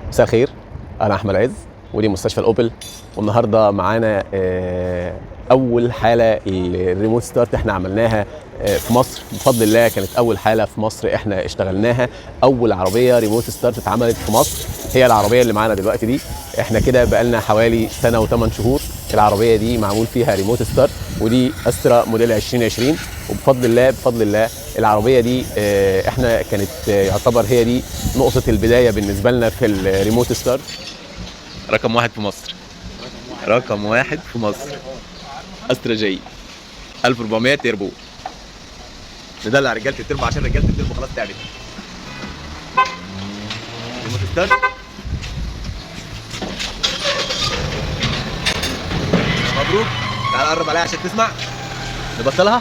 مساء الخير، انا احمد عز ودي مستشفى الاوبل. والنهارده معانا اول حاله الريموت ستارت احنا عملناها في مصر بفضل الله. كانت اول حاله في مصر احنا اشتغلناها، اول عربيه ريموت ستارت اتعملت في مصر هي العربيه اللي معانا دلوقتي دي. احنا كده بقالنا حوالي سنه و8 شهور العربيه دي معمول فيها ريموت ستارت، ودي استرا موديل 2020. وبفضل الله بفضل الله العربيه دي احنا كانت يعتبر هي دي نقطه البدايه بالنسبه لنا في الريموت ستارت. رقم واحد في مصر، رقم واحد في مصر. استرا جي 1400 تيربو. ندلع رجاله التربو عشان رجاله التربو خلاص تعبت. ريموت ستارت. مبروك. تعال قرب عليها عشان تسمع. نبطلها.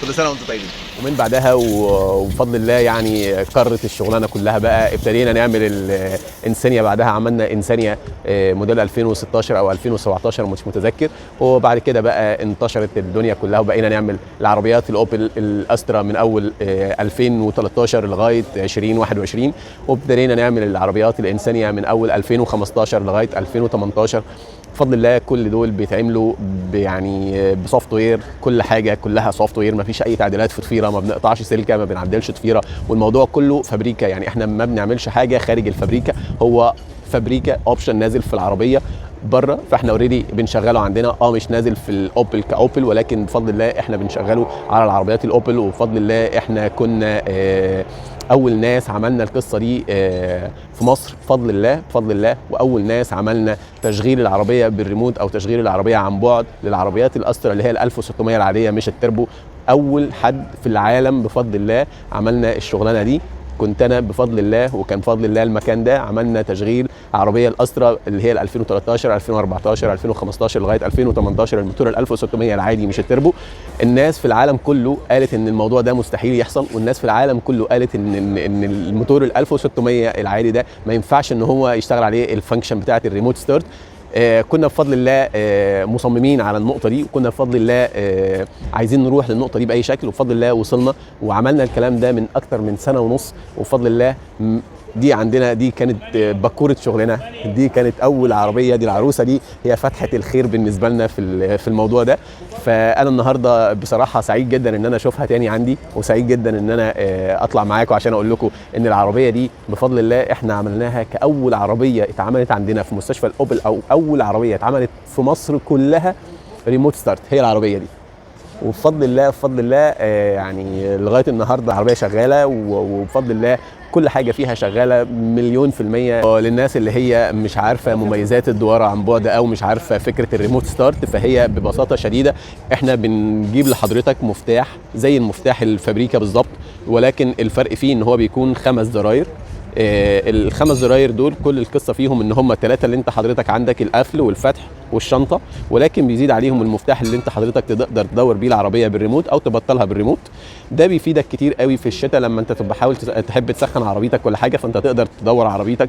كل سنه وانتم طيبين. ومن بعدها وبفضل الله يعني كرت الشغلانه كلها بقى. ابتدينا نعمل الانسانيا، بعدها عملنا انسانيا موديل 2016 او 2017 مش متذكر. وبعد كده بقى انتشرت الدنيا كلها وبقينا نعمل العربيات الاوبل الاسترا من اول 2013 لغايه 2021. وابتدينا نعمل العربيات الانسانيا من اول 2015 لغايه 2018. بفضل الله كل دول بيتعملوا يعني بسوفت وير، كل حاجه كلها سوفت وير، ما فيش اي تعديلات في ضفيره، ما بنقطعش سلكه، ما بنعدلش ضفيره، والموضوع كله فابريكا. يعني احنا ما بنعملش حاجه خارج الفابريكا، هو فابريكا اوبشن نازل في العربيه بره، فاحنا اوريدي بنشغله عندنا. مش نازل في الاوبل كاوبل، ولكن بفضل الله احنا بنشغله على العربيات الاوبل. وبفضل الله احنا كنا اول ناس عملنا القصه دي في مصر بفضل الله بفضل الله. واول ناس عملنا تشغيل العربيه بالريموت او تشغيل العربيه عن بعد للعربيات الاسترا اللي هي ال 1600 العاديه مش التربو. اول حد في العالم بفضل الله عملنا الشغلانه دي كنت انا بفضل الله، وكان بفضل الله المكان ده عملنا تشغيل عربيه الاسترا اللي هي ال 2013 2014 2015 لغايه 2018 الموتور ال 1600 العادي مش التربو. الناس في العالم كله قالت ان الموضوع ده مستحيل يحصل، والناس في العالم كله قالت ان الموتور ال 1600 العادي ده ما ينفعش ان هو يشتغل عليه الفانكشن بتاعه الريموت ستارت. كنا بفضل الله مصممين على النقطه دي، وكنا بفضل الله عايزين نروح للنقطه دي باي شكل، وبفضل الله وصلنا وعملنا الكلام ده من اكتر من سنه ونص. وبفضل الله دي عندنا دي كانت بكوره شغلنا، دي كانت اول عربيه، دي العروسه دي هي فتحه الخير بالنسبه لنا في الموضوع ده. فانا النهارده بصراحه سعيد جدا ان انا اشوفها تاني عندي، وسعيد جدا ان انا اطلع معاكم عشان اقول لكم ان العربيه دي بفضل الله احنا عملناها كاول عربيه اتعملت عندنا في مستشفى الاوبل، او اول عربيه اتعملت في مصر كلها ريموت ستارت هي العربيه دي. وبفضل الله بفضل الله يعني لغايه النهارده العربيه شغاله، وبفضل الله كل حاجه فيها شغاله 100%. للناس اللي هي مش عارفه مميزات الدواره عن بعد او مش عارفه فكره الريموت ستارت، فهي ببساطه شديده احنا بنجيب لحضرتك مفتاح زي المفتاح الفابريكا بالظبط، ولكن الفرق فيه ان هو بيكون 5 زراير. ال5 زراير دول كل القصه فيهم ان هم الثلاثه اللي انت حضرتك عندك القفل والفتح والشنطه، ولكن بيزيد عليهم المفتاح اللي انت حضرتك تقدر تدور بيه العربيه بالريموت او تبطلها بالريموت. ده بيفيدك كتير قوي في الشتاء لما انت تبقى حاول تحب تسخن عربيتك ولا حاجه، فانت تقدر تدور عربيتك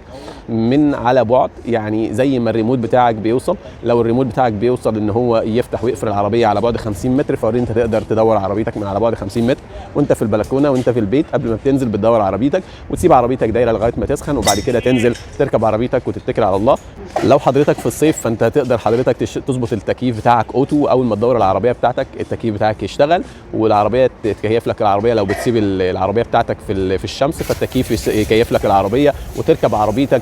من على بعد. يعني زي ما الريموت بتاعك بيوصل، لو الريموت بتاعك بيوصل ان هو يفتح ويقفل العربيه على بعد 50 متر، فوري انت تقدر تدور عربيتك من على بعد 50 متر وانت في البلكونه وانت في البيت. قبل ما بتنزل بتدور عربيتك وتسيب عربيتك دايره لغايه ما تسخن، وبعد كده تنزل تركب عربيتك وتتكل على الله. لو حضرتك في الصيف فانت تقدر حضرتك تظبط التكييف بتاعك اوتو، اول ما تدور العربيه بتاعتك التكييف بتاعك يشتغل والعربيه تكيف لك العربيه. لو بتسيب العربيه بتاعتك في الشمس فالتكييف يكيف لك العربيه وتركب عربيتك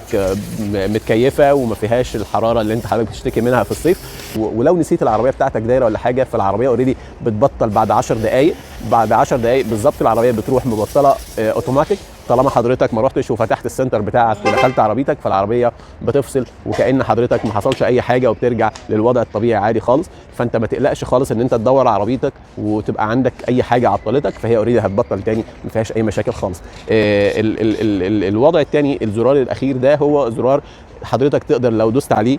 متكيفه وما فيهاش الحراره اللي انت حضرتك بتشتكي منها في الصيف. ولو نسيت العربيه بتاعتك دايره ولا حاجه، فالعربيه اوريدي بتبطل بعد 10 دقائق. بعد 10 دقائق بالظبط العربيه بتروح مبطله اوتوماتيك، طالما حضرتك ما رحتش وفتحت السنتر بتاعك ودخلت عربيتك فالعربيه بتفصل وكأن حضرتك ما حصلش اي حاجه وبترجع للوضع الطبيعي عادي خالص. فانت ما تقلقش خالص ان انت تدور عربيتك وتبقى عندك اي حاجه عطلتك، فهي اوريدي هتبطل تاني ما فيهاش اي مشاكل خالص. الوضع الثاني الزرار الاخير ده هو زرار حضرتك تقدر لو دوست عليه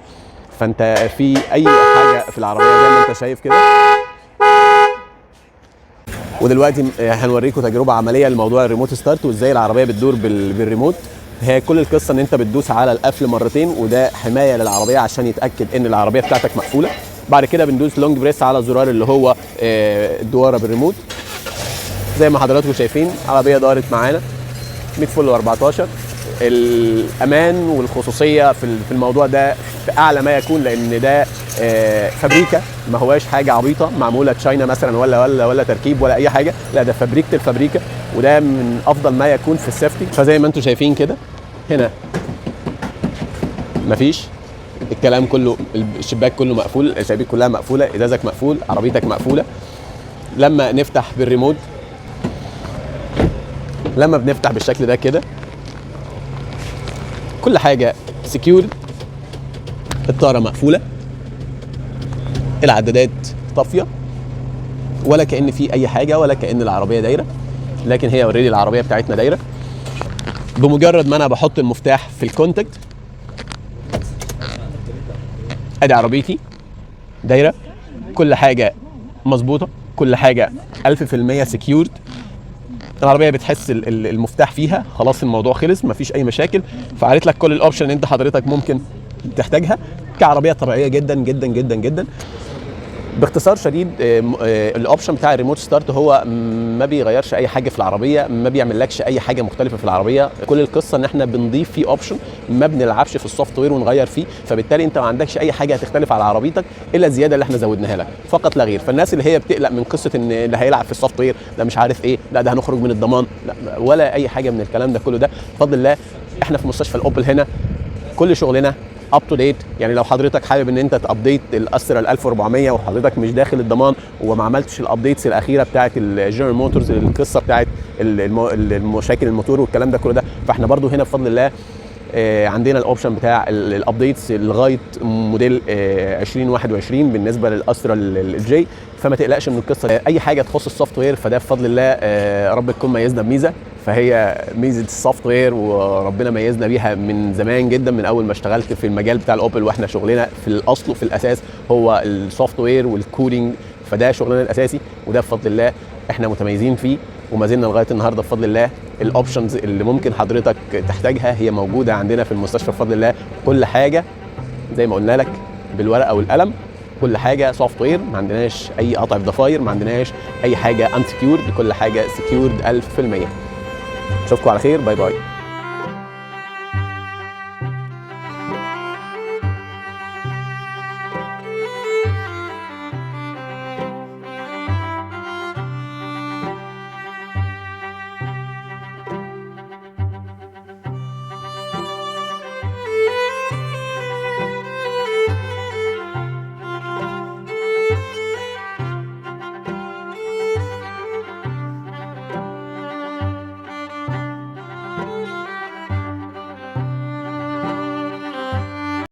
فانت في اي حاجه في العربيه زي ما انت شايف كده. ودلوقتي هنوريكم تجربه عمليه لموضوع الريموت ستارت وازاي العربيه بتدور بالريموت. هي كل القصه ان انت بتدوس على القفل مرتين، وده حمايه للعربيه عشان يتاكد ان العربيه بتاعتك مقفوله. بعد كده بندوس لونج بريس على الزرار اللي هو الدواره بالريموت. زي ما حضراتكم شايفين العربيه دارت معانا 100 فل و14. الامان والخصوصيه في الموضوع ده في اعلى ما يكون، لان ده فابريكا، ما هواش حاجه عبيطه معموله تشاينا مثلا ولا تركيب ولا اي حاجه، لا ده فابريكه الفابريكا، وده من افضل ما يكون في السيفتي. فزي ما انتم شايفين كده هنا مفيش الكلام كله، الشباك كله مقفول، الشبابيك كلها مقفوله، ازازك مقفول، عربيتك مقفوله. لما نفتح بالريموت، لما بنفتح بالشكل ده كده كل حاجه سكيور، الطاره مقفوله، العدادات طافيه، ولا كأن في اي حاجه، ولا كأن العربيه دايره، لكن هي اوريدي العربيه بتاعتنا دايره. بمجرد ما انا بحط المفتاح في الكونتاكت، ادي عربيتي دايره، كل حاجه مظبوطه، كل حاجه 1000% سكيورد. العربيه بتحس المفتاح فيها، خلاص الموضوع خلص، مفيش اي مشاكل. فعرضت لك كل الاوبشن اللي انت حضرتك ممكن تحتاجها كعربيه طبيعيه جدا جدا جدا جدا. باختصار شديد الاوبشن بتاع الريموت ستارت هو ما بيغيرش اي حاجه في العربيه، ما بيعملكش اي حاجه مختلفه في العربيه. كل القصه ان احنا بنضيف فيه اوبشن، ما بنلعبش في السوفت وير ونغير فيه، فبالتالي انت ما عندكش اي حاجه هتختلف على عربيتك الا الزياده اللي احنا زودناها لك فقط لا غير. فالناس اللي هي بتقلق من قصه ان اللي هيلعب في السوفت وير ده مش عارف ايه، لا ده هنخرج من الضمان، لا ولا اي حاجه من الكلام ده كله. ده بفضل الله احنا في مستشفى الاوبل هنا كل شغلنا اب تو ديت. يعني لو حضرتك حابب ان انت تابديت الاسترا ال 1400 وحضرتك مش داخل الضمان وما عملتش الابديتس الاخيره بتاعه الجنرال موتورز، القصه بتاعه المشاكل الموتور والكلام ده كله ده، فاحنا برضو هنا بفضل الله عندنا الاوبشن بتاع الابديتس لغايه موديل 2021 بالنسبه للاسترا الجي. فما تقلقش من القصه، اي حاجه تخص السوفت وير فده بفضل الله رب تكون ميزنا بميزه. فهي ميزه السوفت وير وربنا ميزنا بيها من زمان جدا، من اول ما اشتغلت في المجال بتاع الاوبل، واحنا شغلنا في الاصل وفي الاساس هو السوفت وير والكودينج، فده شغلنا الاساسي وده بفضل الله احنا متميزين فيه وما زلنا لغايه النهارده بفضل الله. الاوبشنز اللي ممكن حضرتك تحتاجها هي موجوده عندنا في المستشفى بفضل الله. كل حاجه زي ما قلنا لك بالورقه والقلم، كل حاجه سوفت وير، ما عندناش اي قطع في ضفاير، ما عندناش اي حاجه انسكيورد، كل حاجه سكيورد 1000%. اشوفكم على خير، باي باي.